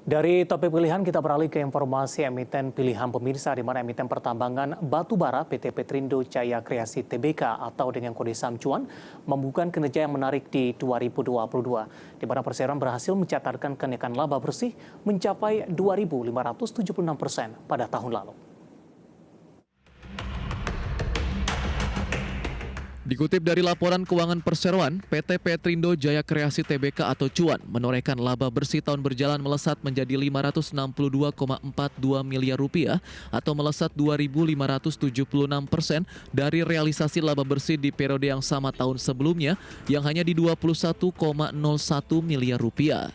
Dari topik pilihan kita beralih ke informasi emiten pilihan pemirsa di mana emiten pertambangan batubara PT Petrindo Jaya Kreasi Tbk atau dengan kode saham cuan membukukan kinerja yang menarik di 2022 di mana perseroan berhasil mencatatkan kenaikan laba bersih mencapai 2.576% pada tahun lalu. Dikutip dari laporan keuangan perseroan, PT Petrindo Jaya Kreasi Tbk atau Cuan menorehkan laba bersih tahun berjalan melesat menjadi 562,42 miliar rupiah atau melesat 2.576% dari realisasi laba bersih di periode yang sama tahun sebelumnya yang hanya di 21,01 miliar rupiah.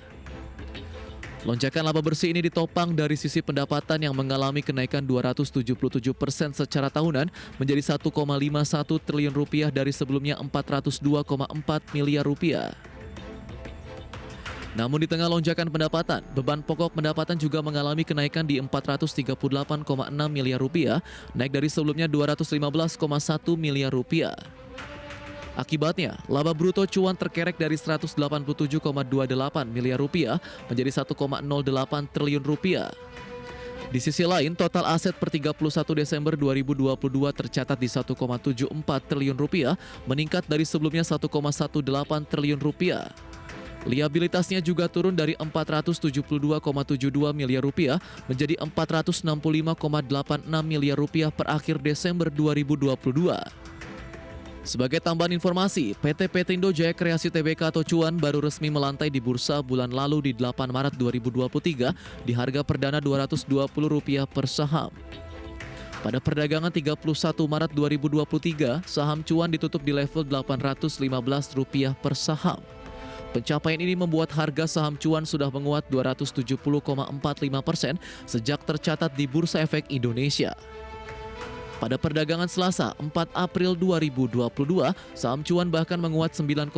Lonjakan laba bersih ini ditopang dari sisi pendapatan yang mengalami kenaikan 277% secara tahunan menjadi 1,51 triliun rupiah dari sebelumnya 402,4 miliar rupiah. Namun di tengah lonjakan pendapatan, beban pokok pendapatan juga mengalami kenaikan di 438,6 miliar rupiah, naik dari sebelumnya 215,1 miliar rupiah. Akibatnya, laba bruto cuan terkerek dari 187,28 miliar rupiah menjadi 1,08 triliun rupiah. Di sisi lain, total aset per 31 Desember 2022 tercatat di 1,74 triliun rupiah, meningkat dari sebelumnya 1,18 triliun rupiah. Liabilitasnya juga turun dari 472,72 miliar rupiah menjadi 465,86 miliar rupiah per akhir Desember 2022. Sebagai tambahan informasi, PT Petrindo Jaya Kreasi Tbk atau Cuan baru resmi melantai di bursa bulan lalu di 8 Maret 2023 di harga perdana Rp220 per saham. Pada perdagangan 31 Maret 2023, saham Cuan ditutup di level Rp815 per saham. Pencapaian ini membuat harga saham Cuan sudah menguat 270,45% sejak tercatat di Bursa Efek Indonesia. Pada perdagangan Selasa, 4 April 2022, saham Cuan bahkan menguat 9,26%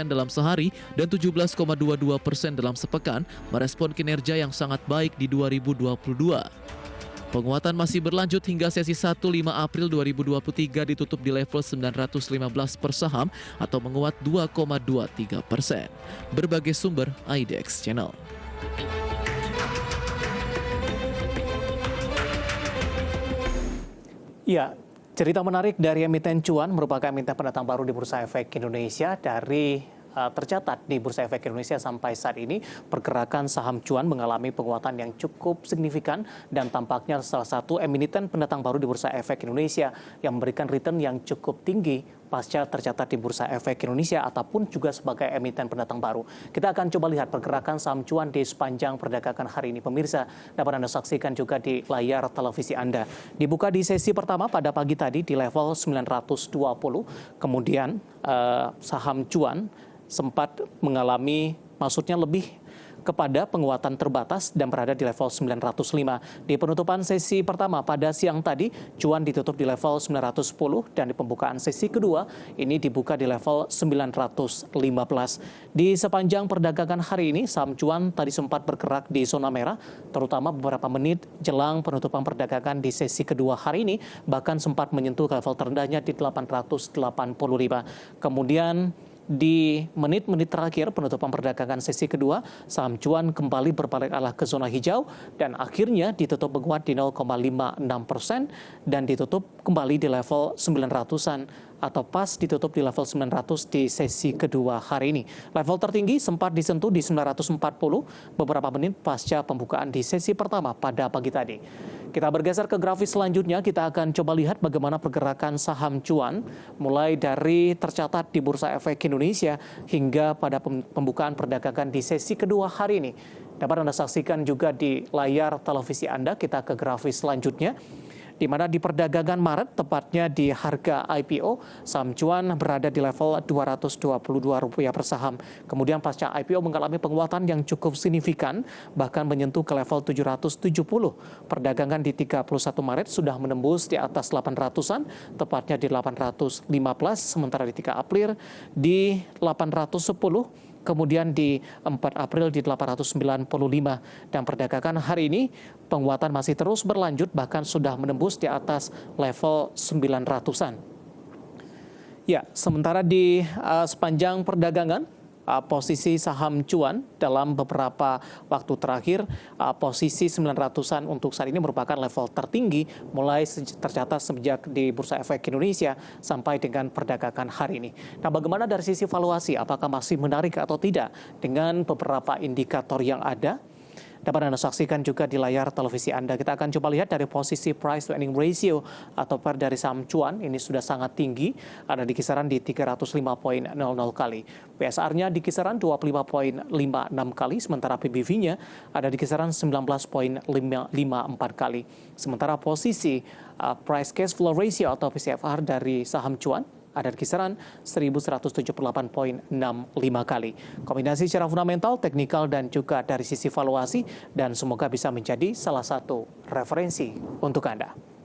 dalam sehari dan 17,22% dalam sepekan, merespon kinerja yang sangat baik di 2022. Penguatan masih berlanjut hingga sesi 1 5 April 2023 ditutup di level 915 per saham atau menguat 2,23%. Berbagai sumber IDX Channel. Ya, cerita menarik dari emiten cuan merupakan emiten pendatang baru di Bursa Efek Indonesia dari tercatat di Bursa Efek Indonesia sampai saat ini pergerakan saham cuan mengalami penguatan yang cukup signifikan dan tampaknya salah satu emiten pendatang baru di Bursa Efek Indonesia yang memberikan return yang cukup tinggi pasca tercatat di Bursa Efek Indonesia ataupun juga sebagai emiten pendatang baru. Kita akan coba lihat pergerakan saham cuan di sepanjang perdagangan hari ini. Pemirsa dapat Anda saksikan juga di layar televisi Anda. Dibuka di sesi pertama pada pagi tadi di level 920, kemudian saham cuan sempat mengalami maksudnya lebih kepada penguatan terbatas dan berada di level 905. Di penutupan sesi pertama pada siang tadi, cuan ditutup di level 910 dan di pembukaan sesi kedua ini dibuka di level 915. Di sepanjang perdagangan hari ini, saham cuan tadi sempat bergerak di zona merah, terutama beberapa menit jelang penutupan perdagangan di sesi kedua hari ini, bahkan sempat menyentuh level terendahnya di 885. Kemudian di menit-menit terakhir penutupan perdagangan sesi kedua, saham cuan kembali berbalik arah ke zona hijau dan akhirnya ditutup menguat di 0,56% dan ditutup kembali di level 900-an atau pas ditutup di level 900 di sesi kedua hari ini. Level tertinggi sempat disentuh di 940 beberapa menit pasca pembukaan di sesi pertama pada pagi tadi. Kita bergeser ke grafis selanjutnya, kita akan coba lihat bagaimana pergerakan saham cuan mulai dari tercatat di Bursa Efek Indonesia hingga pada pembukaan perdagangan di sesi kedua hari ini. Dapat Anda saksikan juga di layar televisi Anda. Kita ke grafis selanjutnya, di mana di perdagangan Maret, tepatnya di harga IPO, saham cuan berada di level Rp222 per saham. Kemudian pasca IPO mengalami penguatan yang cukup signifikan, bahkan menyentuh ke level 770. Perdagangan di 31 Maret sudah menembus di atas 800-an, tepatnya di 815, sementara di 3 April di 810. Kemudian di 4 April di 895 dan perdagangan hari ini penguatan masih terus berlanjut bahkan sudah menembus di atas level 900-an. Ya, sementara di sepanjang perdagangan posisi saham cuan dalam beberapa waktu terakhir, posisi 900-an untuk saat ini merupakan level tertinggi mulai tercatat sejak di Bursa Efek Indonesia sampai dengan perdagangan hari ini. Nah, bagaimana dari sisi valuasi? Apakah masih menarik atau tidak dengan beberapa indikator yang ada? Dapat Anda saksikan juga di layar televisi Anda. Kita akan coba lihat dari posisi price to earning ratio atau PER dari saham cuan. Ini sudah sangat tinggi, ada di kisaran di 305,00 kali. PSR-nya di kisaran 25,56 kali, sementara PBV-nya ada di kisaran 19,54 kali. Sementara posisi price cash flow ratio atau PCFR dari saham cuan ada di kisaran 1.178,65 kali. Kombinasi secara fundamental, teknikal, dan juga dari sisi valuasi, dan semoga bisa menjadi salah satu referensi untuk Anda.